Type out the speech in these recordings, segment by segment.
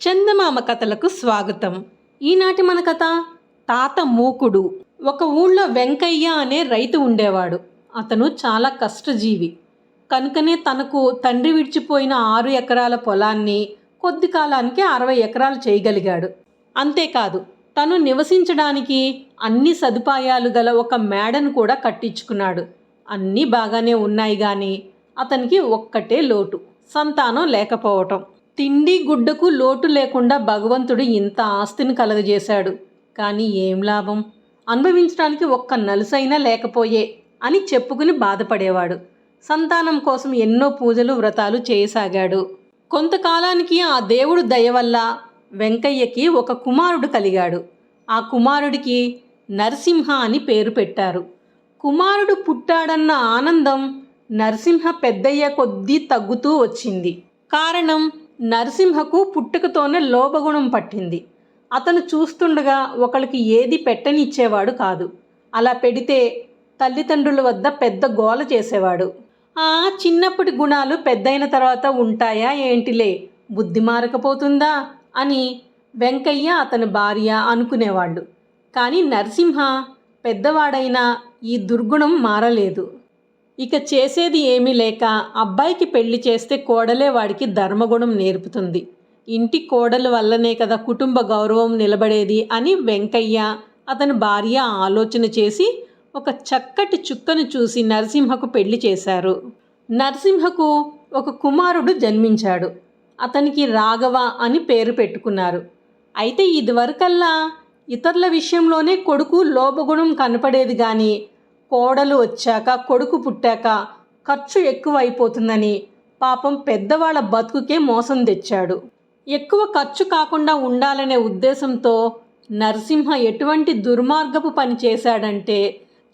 చందమామ కథలకు స్వాగతం. ఈనాటి మన కథ తాత మూకుడు. ఒక ఊళ్ళో వెంకయ్య అనే రైతు ఉండేవాడు. అతను చాలా కష్టజీవి. కనుకనే తనకు తండ్రి విడిచిపోయిన 6 ఎకరాల పొలాన్ని కొద్ది కాలానికి 60 ఎకరాలు చేయగలిగాడు. అంతేకాదు, తను నివసించడానికి అన్ని సదుపాయాలు గల ఒక మేడను కూడా కట్టించుకున్నాడు. అన్నీ బాగానే ఉన్నాయి కానీ అతనికి ఒక్కటే లోటు: సంతానం లేకపోవటం. తిండి గుడ్డకు లోటు లేకుండా భగవంతుడు ఇంత ఆస్తిని కలగజేశాడు. కానీ ఏం లాభం? అనుభవించడానికి ఒక్క నలుసైనా లేకపోయే అని చెప్పుకుని బాధపడేవాడు. సంతానం కోసం ఎన్నో పూజలు వ్రతాలు చేయసాగాడు. కొంతకాలానికి ఆ దేవుడు దయ వల్ల వెంకయ్యకి ఒక కుమారుడు కలిగాడు. ఆ కుమారుడికి నరసింహ అని పేరు పెట్టారు. కుమారుడు పుట్టాడన్న ఆనందం నరసింహ పెద్దయ్య కొద్దీ తగ్గుతూ వచ్చింది. కారణం, నరసింహకు పుట్టుకతోనే లోభగుణం పట్టింది. అతను చూస్తుండగా ఒకరికి ఏది పెట్టనిచ్చేవాడు కాదు. అలా పెడితే తల్లిదండ్రుల వద్ద పెద్ద గోల చేసేవాడు. చిన్నప్పటి గుణాలు పెద్దయిన తర్వాత ఉంటాయా ఏంటిలే, బుద్ధి మారకపోతుందా అని వెంకయ్య అతని భార్య అనుకునేవాళ్ళు. కానీ నరసింహ పెద్దవాడైనా ఈ దుర్గుణం మారలేదు. ఇక చేసేది ఏమీ లేక అబ్బాయికి పెళ్లి చేస్తే కోడలే వాడికి ధర్మగుణం నేర్పుతుంది. ఇంటి కోడలు వల్లనే కదా కుటుంబ గౌరవం నిలబడేది అని వెంకయ్య అతని భార్య ఆలోచన చేసి ఒక చక్కటి చుక్కను చూసి నరసింహకు పెళ్లి చేశారు. నరసింహకు ఒక కుమారుడు జన్మించాడు. అతనికి రాఘవ అని పేరు పెట్టుకున్నారు. అయితే ఇదివరకల్లా ఇతరుల విషయంలోనే కొడుకు లోభగుణం కనపడేది కానీ కోడలు వచ్చాక, కొడుకు పుట్టాక ఖర్చు ఎక్కువైపోతుందని పాపం పెద్దవాళ్ళ బతుకుకే మోసం తెచ్చాడు. ఎక్కువ ఖర్చు కాకుండా ఉండాలనే ఉద్దేశంతో నరసింహ ఎటువంటి దుర్మార్గపు పని చేశాడంటే,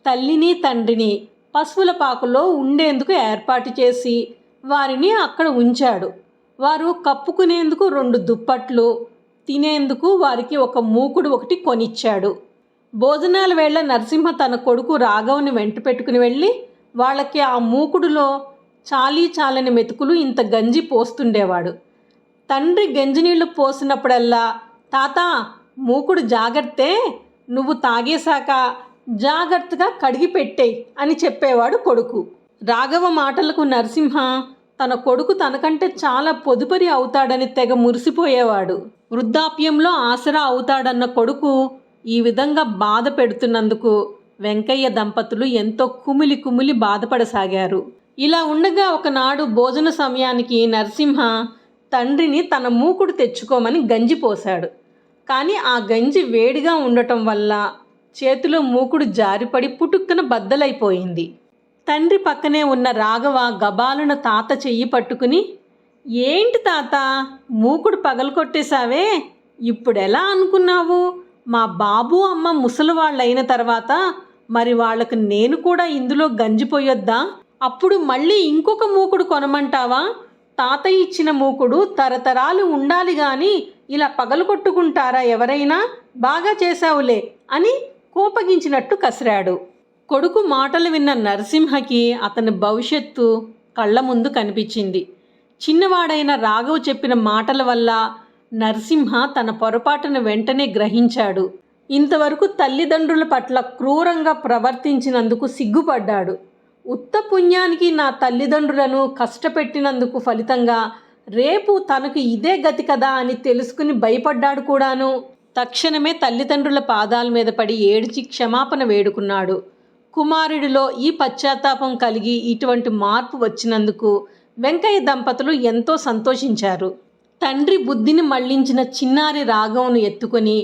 తల్లిని తండ్రిని పశువుల పాకలో ఉండేందుకు ఏర్పాటు చేసి వారిని అక్కడ ఉంచాడు. వారు కప్పుకునేందుకు 2 దుప్పట్లు, తినేందుకు వారికి ఒక మూకుడు ఒకటి కొనిచ్చాడు. భోజనాల వేళ నరసింహ తన కొడుకు రాఘవని వెంట పెట్టుకుని వెళ్ళి వాళ్ళకి ఆ మూకుడులో చాలని మెతుకులు ఇంత గంజి పోస్తుండేవాడు. తండ్రి గంజినీళ్లు పోసినప్పుడల్లా, తాత మూకుడు జాగ్రత్తే, నువ్వు తాగేశాక జాగ్రత్తగా కడిగి పెట్టేయి అని చెప్పేవాడు కొడుకు. రాఘవ మాటలకు నరసింహ తన కొడుకు తనకంటే చాలా పొదుపరి అవుతాడని తెగ మురిసిపోయేవాడు. వృద్ధాప్యంలో ఆసరా అవుతాడన్న కొడుకు ఈ విధంగా బాధ పెడుతున్నందుకు వెంకయ్య దంపతులు ఎంతో కుమిలి బాధపడసాగారు. ఇలా ఉండగా ఒకనాడు భోజన సమయానికి నరసింహ తండ్రిని తన మూకుడు తెచ్చుకోమని గంజి పోశాడు. కానీ ఆ గంజి వేడిగా ఉండటం వల్ల చేతిలో మూకుడు జారిపడి పుటుక్కన బద్దలైపోయింది. తండ్రి పక్కనే ఉన్న రాఘవ గబాలున తాత చెయ్యి పట్టుకుని, ఏంటి తాత మూకుడు పగలకొట్టేశావే, ఇప్పుడెలా అనుకున్నావు? మా బాబు అమ్మ ముసలివాళ్ళైన తర్వాత మరి వాళ్లకు నేను కూడా ఇందులో గంజిపోయొద్దా? అప్పుడు మళ్ళీ ఇంకొక మూకుడు కొనమంటావా? తాత ఇచ్చిన మూకుడు తరతరాలు ఉండాలి కానీ ఇలా పగలగొట్టుకుంటారా ఎవరైనా? బాగా చేశావులే అని కోపగించినట్టు కసిరాడు. కొడుకు మాటలు విన్న నరసింహకి అతని భవిష్యత్తు కళ్ళ ముందు కనిపించింది. చిన్నవాడైన రాఘవ్ చెప్పిన మాటల వల్ల నరసింహ తన పొరపాటును వెంటనే గ్రహించాడు. ఇంతవరకు తల్లిదండ్రుల పట్ల క్రూరంగా ప్రవర్తించినందుకు సిగ్గుపడ్డాడు. ఉత్త పుణ్యానికి నా తల్లిదండ్రులను కష్టపెట్టినందుకు ఫలితంగా రేపు తనకు ఇదే గతి కదా అని తెలుసుకుని భయపడ్డాడు కూడాను. తక్షణమే తల్లిదండ్రుల పాదాల మీద పడి ఏడ్చి క్షమాపణ వేడుకున్నాడు. కుమారుడిలో ఈ పశ్చాత్తాపం కలిగి ఇటువంటి మార్పు వచ్చినందుకు వెంకయ్య దంపతులు ఎంతో సంతోషించారు. తండ్రి బుద్ధిని మళ్లించిన చిన్నారి రాఘవను ఎత్తుకొని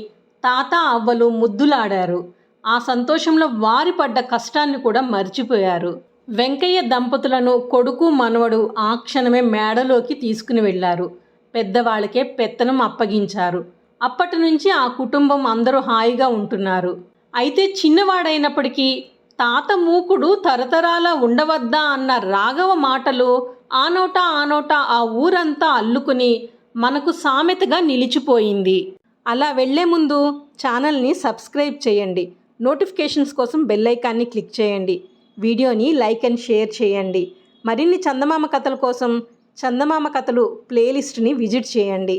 తాత అవ్వలు ముద్దులాడారు. ఆ సంతోషంలో వారి పడ్డ కష్టాన్ని కూడా మర్చిపోయారు. వెంకయ్య దంపతులను కొడుకు మనవడు ఆ క్షణమే మేడలోకి తీసుకుని వెళ్లారు. పెద్దవాళ్ళకే పెత్తనం అప్పగించారు. అప్పటి నుంచి ఆ కుటుంబం అందరూ హాయిగా ఉంటున్నారు. అయితే చిన్నవాడైనప్పటికీ తాత మూకుడు తరతరాల ఉండవద్దా అన్న రాఘవ మాటలు ఆ నోట ఆ ఊరంతా అల్లుకుని మనకు సామెతగా నిలిచిపోయింది. అలా వెళ్లే ముందు ఛానల్ని సబ్స్క్రైబ్ చేయండి. నోటిఫికేషన్స్ కోసం బెల్ ఐకాన్ని క్లిక్ చేయండి. వీడియోని లైక్ అండ్ షేర్ చేయండి. మరిన్ని చందమామ కథల కోసం చందమామ కథలు ప్లేలిస్ట్ని విజిట్ చేయండి.